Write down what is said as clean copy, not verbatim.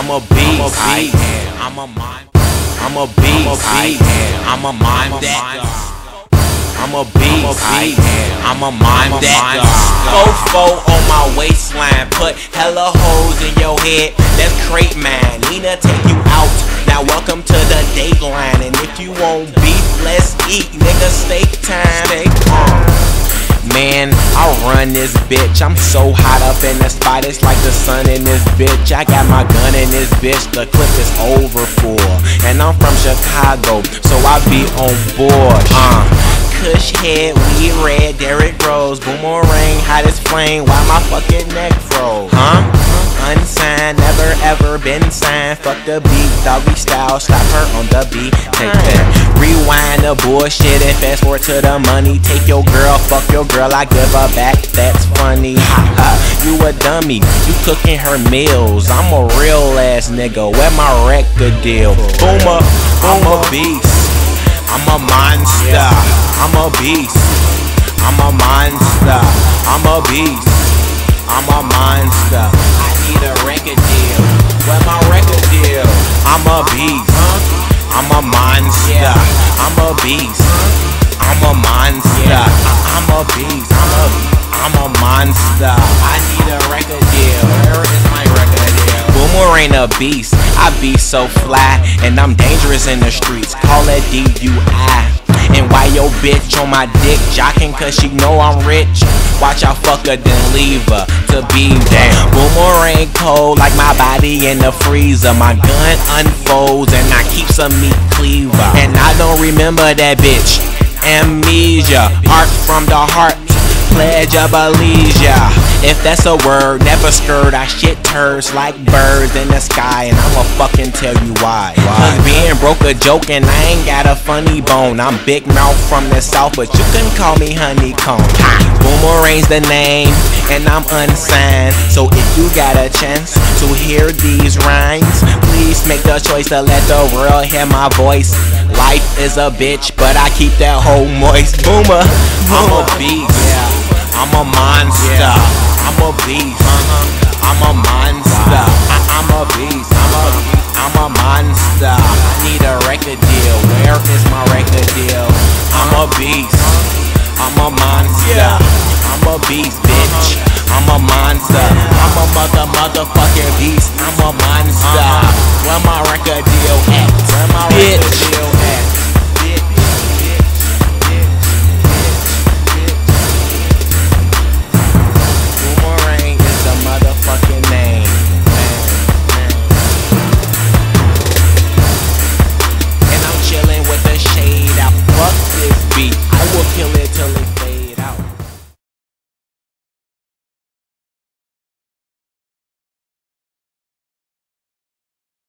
I'm a beast. I'm a mind. I'm a beast. I'm a mind that. I'm a beast. I'm a mind that. Fofo on my waistline, put hella hoes in your head. That's crate man. Nina take you out. Now welcome to the Dateline, and if you want beef, let's eat, nigga. Steak time. Man, I run this bitch. I'm so hot up in the spot, it's like the sun in this bitch. I got my gun in this bitch, the clip is over for. And I'm from Chicago, so I be on board. Kush head, weed red, Derrick Rose, boomerang, hot as flame. Why my fucking neck froze? Unsigned, never ever been signed. Fuck the beat, doggy style, slap her on the beat. Take that, rewind the bullshit and fast forward to the money. Take your girl, fuck your girl, I give her back. That's funny. You a dummy, you cooking her meals. I'm a real ass nigga, where my record deal? Boomer, I'm a beast. I'm a monster. I'm a beast. I'm a monster. I'm a beast. I'm a monster. I need a record deal. Where my record deal? I'm a beast. I'm a monster. I'm a beast. I'm a monster. I'm a beast. I'm a monster. I need a record deal. Where is my record deal? Boomer ain't a beast. I be so fly, and I'm dangerous in the streets. Call it DUI. And why your bitch on my dick jocking? Cause she know I'm rich. Watch I fuck her then leave her to be damn. Boomer ain't cold like my body in the freezer. My gun unfolds and I keep some meat cleaver. And I don't remember that bitch. Amnesia, art from the heart, pledge of allegiance. If that's a word, never skirt. I shit turds like birds in the sky, and I'ma fucking tell you why. Cause being broke a joke and I ain't got a funny bone. I'm big mouth from the south, but you can call me honeycomb. Boomerang's the name, and I'm unsigned. So if you got a chance to hear these rhymes, please make the choice to let the world hear my voice. Life is a bitch, but I keep that hoe moist. Boomer, I'm a beast. I'm a monster. I'm a beast. I'm a monster.